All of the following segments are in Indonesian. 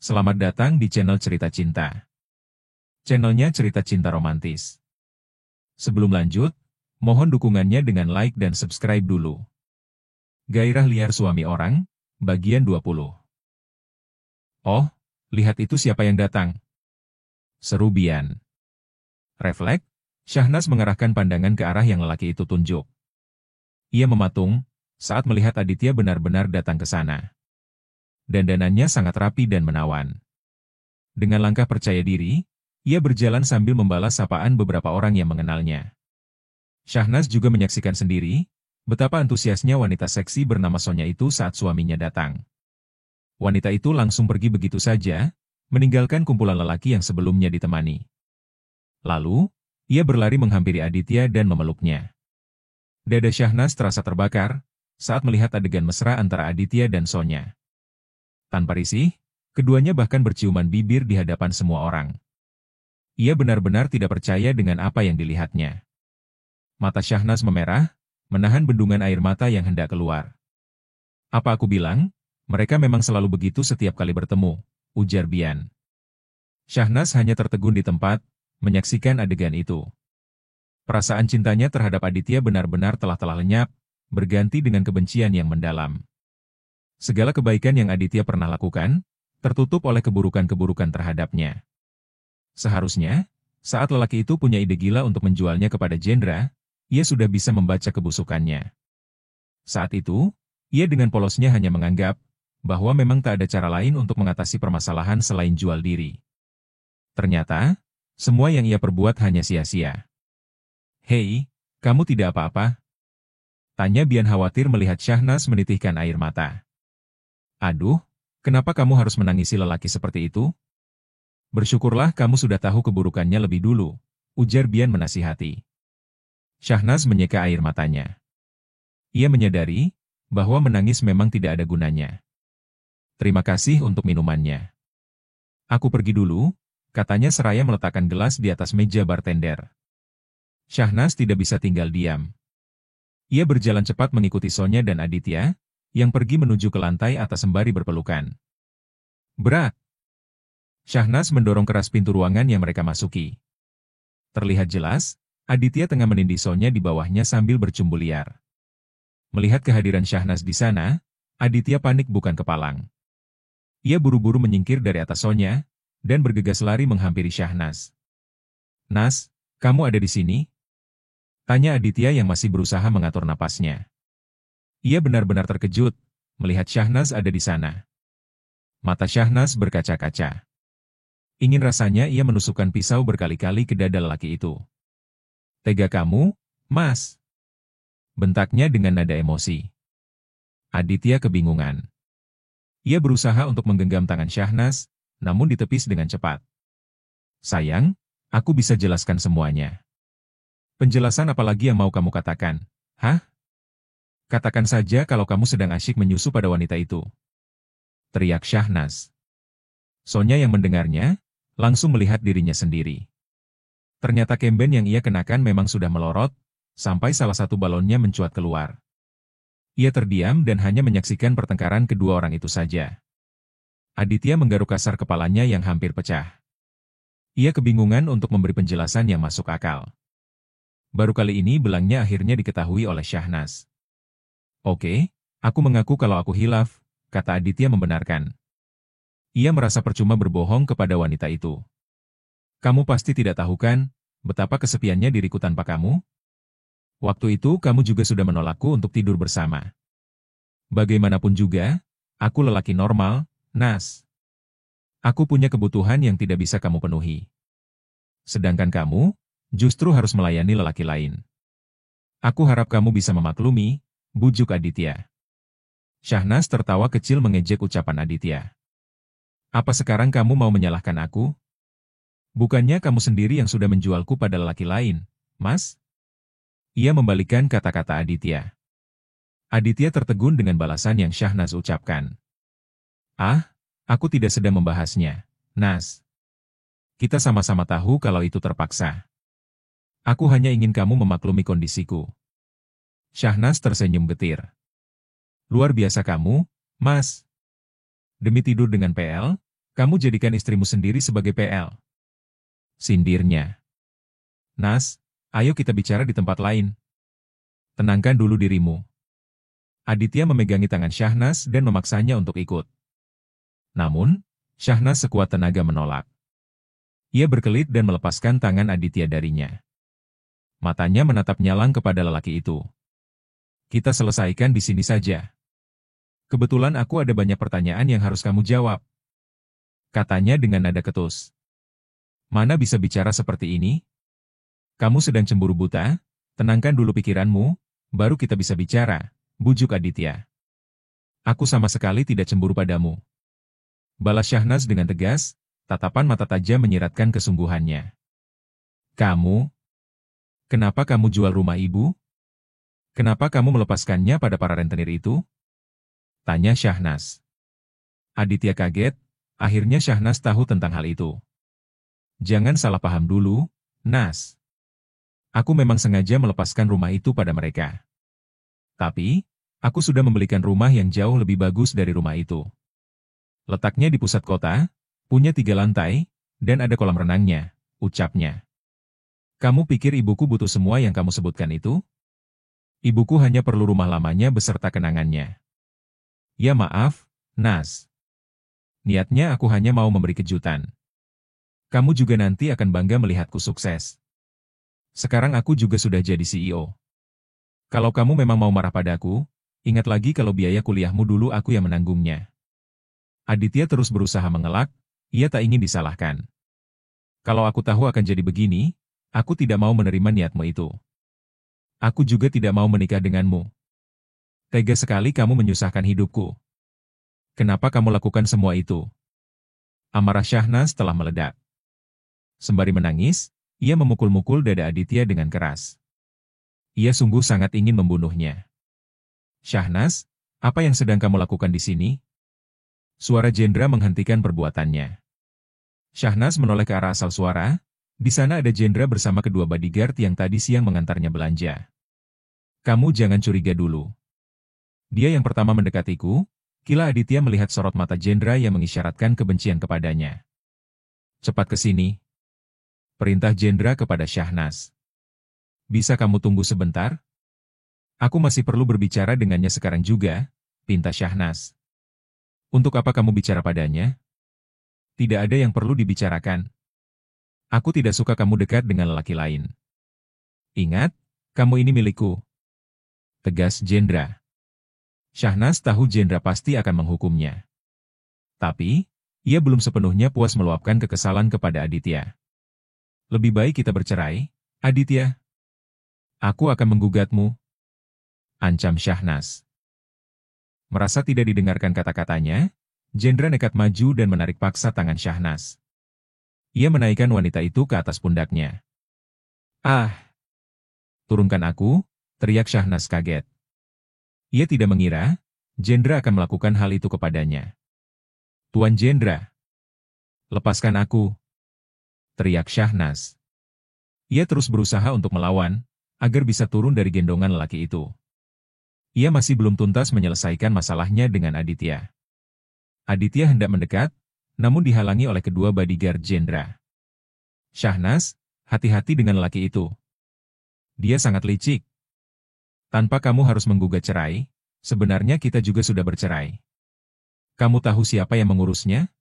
Selamat datang di channel Cerita Cinta. Channelnya Cerita Cinta Romantis. Sebelum lanjut, mohon dukungannya dengan like dan subscribe dulu. Gairah liar suami orang, bagian 20. Oh, lihat itu siapa yang datang. Seru Bian. Refleks, Syahnas mengarahkan pandangan ke arah yang lelaki itu tunjuk. Ia mematung, saat melihat Aditya benar-benar datang ke sana. Dandanannya sangat rapi dan menawan. Dengan langkah percaya diri, ia berjalan sambil membalas sapaan beberapa orang yang mengenalnya. Syahnas juga menyaksikan sendiri, betapa antusiasnya wanita seksi bernama Sonya itu saat suaminya datang. Wanita itu langsung pergi begitu saja, meninggalkan kumpulan lelaki yang sebelumnya ditemani. Lalu, ia berlari menghampiri Aditya dan memeluknya. Dada Syahnas terasa terbakar, saat melihat adegan mesra antara Aditya dan Sonya. Tanpa risih, keduanya bahkan berciuman bibir di hadapan semua orang. Ia benar-benar tidak percaya dengan apa yang dilihatnya. Mata Syahnas memerah, menahan bendungan air mata yang hendak keluar. Apa aku bilang? Mereka memang selalu begitu setiap kali bertemu, ujar Bian. Syahnas hanya tertegun di tempat, menyaksikan adegan itu. Perasaan cintanya terhadap Aditya benar-benar telah lenyap, berganti dengan kebencian yang mendalam. Segala kebaikan yang Aditya pernah lakukan, tertutup oleh keburukan-keburukan terhadapnya. Seharusnya, saat lelaki itu punya ide gila untuk menjualnya kepada Jendra, ia sudah bisa membaca kebusukannya. Saat itu, ia dengan polosnya hanya menganggap bahwa memang tak ada cara lain untuk mengatasi permasalahan selain jual diri. Ternyata, semua yang ia perbuat hanya sia-sia. "Hei, kamu tidak apa-apa?" Tanya Bian khawatir melihat Syahnas menitihkan air mata. "Aduh, kenapa kamu harus menangisi lelaki seperti itu? Bersyukurlah kamu sudah tahu keburukannya lebih dulu," ujar Bian menasihati. Syahnas menyeka air matanya. Ia menyadari bahwa menangis memang tidak ada gunanya. "Terima kasih untuk minumannya. Aku pergi dulu," katanya seraya meletakkan gelas di atas meja bartender. Syahnas tidak bisa tinggal diam. Ia berjalan cepat mengikuti Sonya dan Aditya, yang pergi menuju ke lantai atas sembari berpelukan. "Berat!" Syahnas mendorong keras pintu ruangan yang mereka masuki. Terlihat jelas, Aditya tengah menindih Sonya di bawahnya sambil bercumbu liar. Melihat kehadiran Syahnas di sana, Aditya panik bukan kepalang. Ia buru-buru menyingkir dari atas Sonya, dan bergegas lari menghampiri Syahnas. "Nas, kamu ada di sini?" Tanya Aditya yang masih berusaha mengatur napasnya. Ia benar-benar terkejut, melihat Syahnas ada di sana. Mata Syahnas berkaca-kaca. Ingin rasanya ia menusukkan pisau berkali-kali ke dada lelaki itu. "Tega kamu, Mas?" bentaknya dengan nada emosi. Aditya kebingungan. Ia berusaha untuk menggenggam tangan Syahnas, namun ditepis dengan cepat. "Sayang, aku bisa jelaskan semuanya." "Penjelasan apa lagi yang mau kamu katakan? Hah? Katakan saja kalau kamu sedang asyik menyusu pada wanita itu," teriak Syahnas. Sonya yang mendengarnya, langsung melihat dirinya sendiri. Ternyata kemben yang ia kenakan memang sudah melorot, sampai salah satu balonnya mencuat keluar. Ia terdiam dan hanya menyaksikan pertengkaran kedua orang itu saja. Aditya menggaruk kasar kepalanya yang hampir pecah. Ia kebingungan untuk memberi penjelasan yang masuk akal. Baru kali ini belangnya akhirnya diketahui oleh Syahnas. "Oke, aku mengaku kalau aku hilaf," kata Aditya membenarkan. Ia merasa percuma berbohong kepada wanita itu. "Kamu pasti tidak tahu kan, betapa kesepiannya diriku tanpa kamu? Waktu itu kamu juga sudah menolakku untuk tidur bersama. Bagaimanapun juga, aku lelaki normal, Nas. Aku punya kebutuhan yang tidak bisa kamu penuhi. Sedangkan kamu, justru harus melayani lelaki lain. Aku harap kamu bisa memaklumi," bujuk Aditya. Syahnas tertawa kecil mengejek ucapan Aditya. "Apa sekarang kamu mau menyalahkan aku? Bukannya kamu sendiri yang sudah menjualku pada lelaki lain, Mas?" Ia membalikkan kata-kata Aditya. Aditya tertegun dengan balasan yang Syahnas ucapkan. "Ah, aku tidak sedang membahasnya, Nas. Kita sama-sama tahu kalau itu terpaksa. Aku hanya ingin kamu memaklumi kondisiku." Syahnas tersenyum getir. "Luar biasa kamu, Mas. Demi tidur dengan PL, Kamu jadikan istrimu sendiri sebagai PL. Sindirnya. Nas, ayo kita bicara di tempat lain. Tenangkan dulu dirimu. Aditya memegangi tangan Syahnas dan memaksanya untuk ikut. Namun, Syahnas sekuat tenaga menolak. Ia berkelit dan melepaskan tangan Aditya darinya. Matanya menatap nyalang kepada lelaki itu. Kita selesaikan di sini saja. Kebetulan aku ada banyak pertanyaan yang harus kamu jawab. Katanya dengan nada ketus. Mana bisa bicara seperti ini? Kamu sedang cemburu buta? Tenangkan dulu pikiranmu, baru kita bisa bicara, bujuk Aditya. Aku sama sekali tidak cemburu padamu. Balas Syahnas dengan tegas, tatapan mata tajam menyiratkan kesungguhannya. Kamu? Kenapa kamu jual rumah ibu? Kenapa kamu melepaskannya pada para rentenir itu? Tanya Syahnas. Aditya kaget, akhirnya Syahnas tahu tentang hal itu. Jangan salah paham dulu, Nas. Aku memang sengaja melepaskan rumah itu pada mereka. Tapi, aku sudah membelikan rumah yang jauh lebih bagus dari rumah itu. Letaknya di pusat kota, punya 3 lantai, dan ada kolam renangnya, ucapnya. Kamu pikir ibuku butuh semua yang kamu sebutkan itu? Ibuku hanya perlu rumah lamanya beserta kenangannya. Ya maaf, Nas. Niatnya aku hanya mau memberi kejutan. Kamu juga nanti akan bangga melihatku sukses. Sekarang aku juga sudah jadi CEO. Kalau kamu memang mau marah padaku, ingat lagi kalau biaya kuliahmu dulu aku yang menanggungnya. Aditya terus berusaha mengelak, ia tak ingin disalahkan. Kalau aku tahu akan jadi begini, aku tidak mau menerima niatmu itu. Aku juga tidak mau menikah denganmu. Tega sekali kamu menyusahkan hidupku. Kenapa kamu lakukan semua itu? Amarah Syahnas telah meledak. Sembari menangis, ia memukul-mukul dada Aditya dengan keras. Ia sungguh sangat ingin membunuhnya. Syahnas, apa yang sedang kamu lakukan di sini? Suara Jendra menghentikan perbuatannya. Syahnas menoleh ke arah asal suara. Di sana ada Jendra bersama kedua bodyguard yang tadi siang mengantarnya belanja. Kamu jangan curiga dulu. Dia yang pertama mendekatiku. Kila Aditya melihat sorot mata Jendra yang mengisyaratkan kebencian kepadanya. Cepat ke sini. Perintah Jendra kepada Syahnas. Bisa kamu tunggu sebentar? Aku masih perlu berbicara dengannya sekarang juga, pinta Syahnas. Untuk apa kamu bicara padanya? Tidak ada yang perlu dibicarakan. Aku tidak suka kamu dekat dengan lelaki lain. Ingat, kamu ini milikku. Tegas Jendra. Syahnas tahu Jendra pasti akan menghukumnya. Tapi, ia belum sepenuhnya puas meluapkan kekesalan kepada Aditya. Lebih baik kita bercerai, Aditya. Aku akan menggugatmu. Ancam Syahnas. Merasa tidak didengarkan kata-katanya, Jendra nekat maju dan menarik paksa tangan Syahnas. Ia menaikkan wanita itu ke atas pundaknya. Ah! Turunkan aku, teriak Syahnas kaget. Ia tidak mengira, Jendra akan melakukan hal itu kepadanya. Tuan Jendra. Lepaskan aku. Teriak Syahnas. Ia terus berusaha untuk melawan, agar bisa turun dari gendongan lelaki itu. Ia masih belum tuntas menyelesaikan masalahnya dengan Aditya. Aditya hendak mendekat, namun dihalangi oleh kedua bodyguard Jendra. Syahnas, hati-hati dengan lelaki itu. Dia sangat licik. Tanpa kamu harus menggugat cerai, sebenarnya kita juga sudah bercerai. Kamu tahu siapa yang mengurusnya?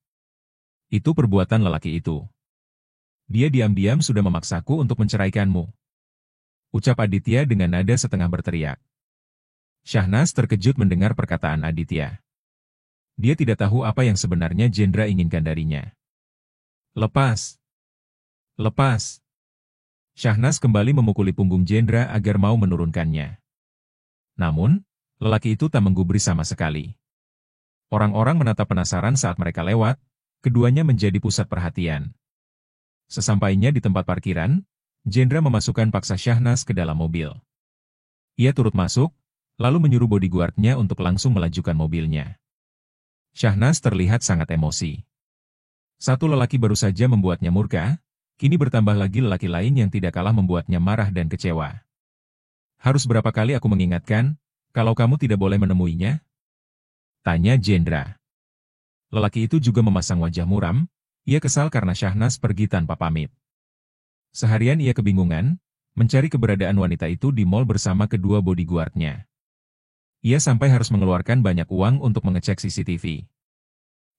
Itu perbuatan lelaki itu. Dia diam-diam sudah memaksaku untuk menceraikanmu. Ucap Aditya dengan nada setengah berteriak. Syahnas terkejut mendengar perkataan Aditya. Dia tidak tahu apa yang sebenarnya Jendra inginkan darinya. Lepas. Lepas. Syahnas kembali memukuli punggung Jendra agar mau menurunkannya. Namun, lelaki itu tak menggubris sama sekali. Orang-orang menatap penasaran saat mereka lewat, keduanya menjadi pusat perhatian. Sesampainya di tempat parkiran, Jendra memasukkan paksa Syahnas ke dalam mobil. Ia turut masuk, lalu menyuruh bodyguardnya untuk langsung melajukan mobilnya. Syahnas terlihat sangat emosi. Satu lelaki baru saja membuatnya murka, kini bertambah lagi lelaki lain yang tidak kalah membuatnya marah dan kecewa. Harus berapa kali aku mengingatkan, kalau kamu tidak boleh menemuinya? Tanya Jendra. Lelaki itu juga memasang wajah muram, ia kesal karena Syahnas pergi tanpa pamit. Seharian ia kebingungan, mencari keberadaan wanita itu di mal bersama kedua bodyguard-nya. Ia sampai harus mengeluarkan banyak uang untuk mengecek CCTV.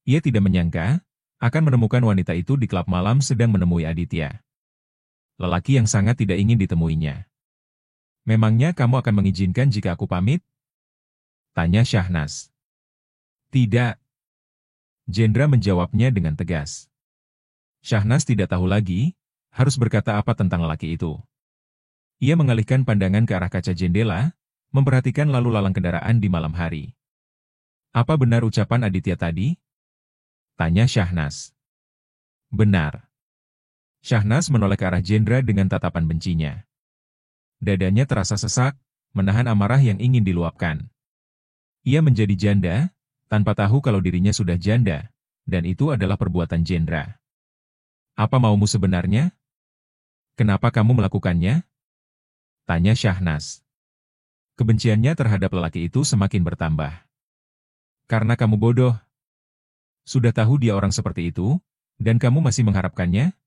Ia tidak menyangka akan menemukan wanita itu di klub malam sedang menemui Aditya. Lelaki yang sangat tidak ingin ditemuinya. "Memangnya kamu akan mengizinkan jika aku pamit?" tanya Syahnas. "Tidak." Jendra menjawabnya dengan tegas. Syahnas tidak tahu lagi harus berkata apa tentang lelaki itu. Ia mengalihkan pandangan ke arah kaca jendela, memperhatikan lalu lalang kendaraan di malam hari. "Apa benar ucapan Aditya tadi?" tanya Syahnas. "Benar." Syahnas menoleh ke arah Jendra dengan tatapan bencinya. Dadanya terasa sesak, menahan amarah yang ingin diluapkan. Ia menjadi janda, tanpa tahu kalau dirinya sudah janda, dan itu adalah perbuatan Jendra. "Apa maumu sebenarnya? Kenapa kamu melakukannya?" tanya Syahnas. Kebenciannya terhadap lelaki itu semakin bertambah. "Karena kamu bodoh. Sudah tahu dia orang seperti itu, dan kamu masih mengharapkannya?"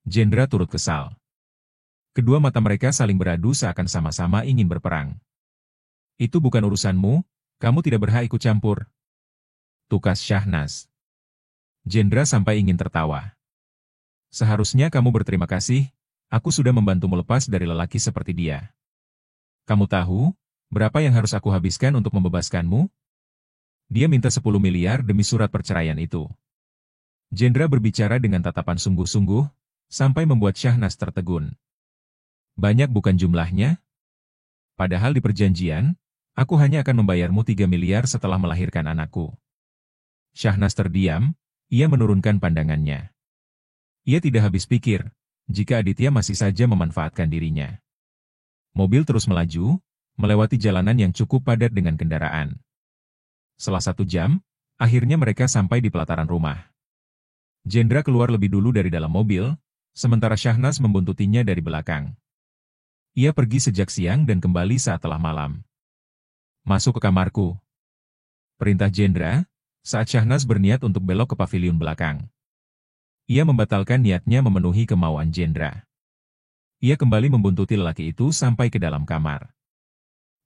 Jendra turut kesal. Kedua mata mereka saling beradu seakan sama-sama ingin berperang. "Itu bukan urusanmu, kamu tidak berhak ikut campur," tukas Syahnas. Jendra sampai ingin tertawa. "Seharusnya kamu berterima kasih, aku sudah membantumu lepas dari lelaki seperti dia. Kamu tahu, berapa yang harus aku habiskan untuk membebaskanmu? Dia minta 10 miliar demi surat perceraian itu." Jendra berbicara dengan tatapan sungguh-sungguh, sampai membuat Syahnas tertegun. "Banyak bukan jumlahnya? Padahal di perjanjian, aku hanya akan membayarmu 3 miliar setelah melahirkan anakku." Syahnas terdiam, ia menurunkan pandangannya. Ia tidak habis pikir, jika Aditya masih saja memanfaatkan dirinya. Mobil terus melaju, melewati jalanan yang cukup padat dengan kendaraan. Setelah 1 jam, akhirnya mereka sampai di pelataran rumah. Jendra keluar lebih dulu dari dalam mobil, sementara Syahnas membuntutinya dari belakang. Ia pergi sejak siang dan kembali saat telah malam. "Masuk ke kamarku," perintah Jendra, saat Syahnas berniat untuk belok ke paviliun belakang. Ia membatalkan niatnya memenuhi kemauan Jendra. Ia kembali membuntuti lelaki itu sampai ke dalam kamar.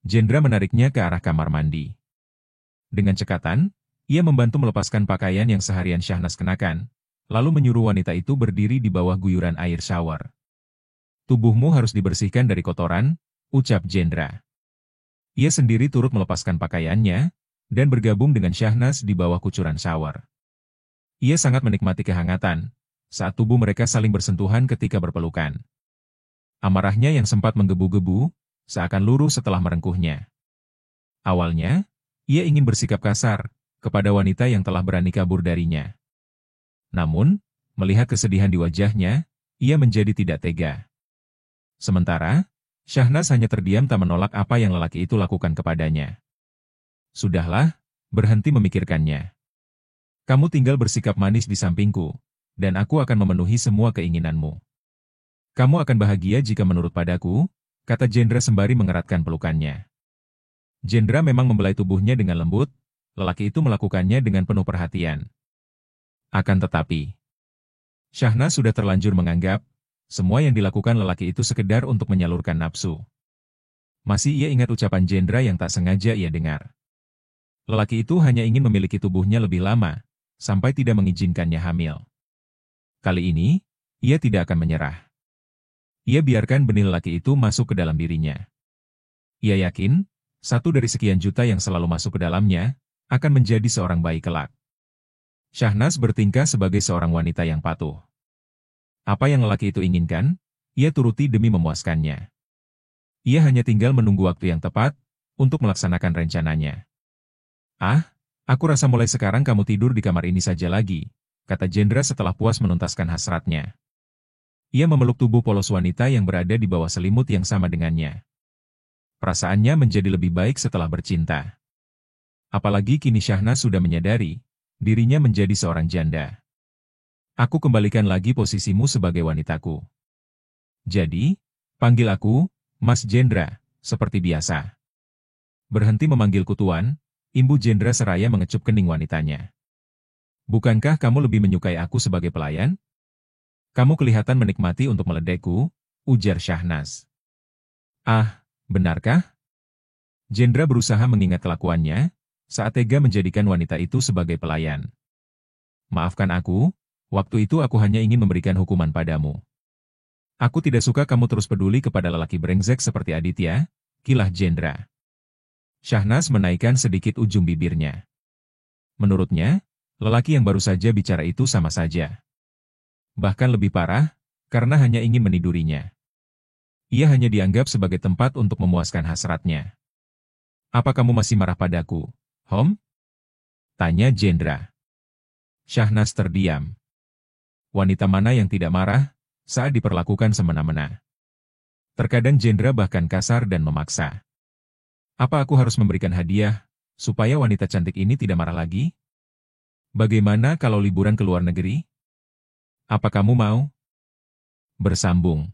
Jendra menariknya ke arah kamar mandi. Dengan cekatan, ia membantu melepaskan pakaian yang seharian Syahnas kenakan, lalu menyuruh wanita itu berdiri di bawah guyuran air shower. "Tubuhmu harus dibersihkan dari kotoran," ucap Jendra. Ia sendiri turut melepaskan pakaiannya, dan bergabung dengan Syahnas di bawah kucuran shower. Ia sangat menikmati kehangatan, saat tubuh mereka saling bersentuhan ketika berpelukan. Amarahnya yang sempat menggebu-gebu, seakan luruh setelah merengkuhnya. Awalnya, ia ingin bersikap kasar kepada wanita yang telah berani kabur darinya. Namun, melihat kesedihan di wajahnya, ia menjadi tidak tega. Sementara, Syahnas hanya terdiam tak menolak apa yang lelaki itu lakukan kepadanya. "Sudahlah, berhenti memikirkannya. Kamu tinggal bersikap manis di sampingku, dan aku akan memenuhi semua keinginanmu. Kamu akan bahagia jika menurut padaku," kata Jendra sembari mengeratkan pelukannya. Jendra memang membelai tubuhnya dengan lembut, lelaki itu melakukannya dengan penuh perhatian. Akan tetapi, Syahnas sudah terlanjur menganggap, semua yang dilakukan lelaki itu sekedar untuk menyalurkan nafsu. Masih ia ingat ucapan Jendra yang tak sengaja ia dengar. Lelaki itu hanya ingin memiliki tubuhnya lebih lama, sampai tidak mengizinkannya hamil. Kali ini, ia tidak akan menyerah. Ia biarkan benih lelaki itu masuk ke dalam dirinya. Ia yakin, 1 dari sekian juta yang selalu masuk ke dalamnya, akan menjadi seorang bayi kelak. Syahnas bertingkah sebagai seorang wanita yang patuh. Apa yang lelaki itu inginkan, ia turuti demi memuaskannya. Ia hanya tinggal menunggu waktu yang tepat untuk melaksanakan rencananya. "Ah, aku rasa mulai sekarang kamu tidur di kamar ini saja lagi," kata Jendra setelah puas menuntaskan hasratnya. Ia memeluk tubuh polos wanita yang berada di bawah selimut yang sama dengannya. Perasaannya menjadi lebih baik setelah bercinta. Apalagi kini Syahnas sudah menyadari, dirinya menjadi seorang janda. "Aku kembalikan lagi posisimu sebagai wanitaku. Jadi, panggil aku, Mas Jendra, seperti biasa." Berhenti memanggilku Tuan, imbu Jendra seraya mengecup kening wanitanya. Bukankah kamu lebih menyukai aku sebagai pelayan? Kamu kelihatan menikmati untuk meledekku, ujar Syahnas. Ah, benarkah? Jendra berusaha mengingat kelakuannya, saat tega menjadikan wanita itu sebagai pelayan. Maafkan aku, waktu itu aku hanya ingin memberikan hukuman padamu. Aku tidak suka kamu terus peduli kepada lelaki brengsek seperti Aditya, kilah Jendra. Syahnas menaikkan sedikit ujung bibirnya. Menurutnya, lelaki yang baru saja bicara itu sama saja. Bahkan lebih parah, karena hanya ingin menidurinya. Ia hanya dianggap sebagai tempat untuk memuaskan hasratnya. Apa kamu masih marah padaku, Hom? Tanya Jendra. Syahnas terdiam. Wanita mana yang tidak marah saat diperlakukan semena-mena? Terkadang Jendra bahkan kasar dan memaksa. Apa aku harus memberikan hadiah, supaya wanita cantik ini tidak marah lagi? Bagaimana kalau liburan ke luar negeri? Apa kamu mau? Bersambung.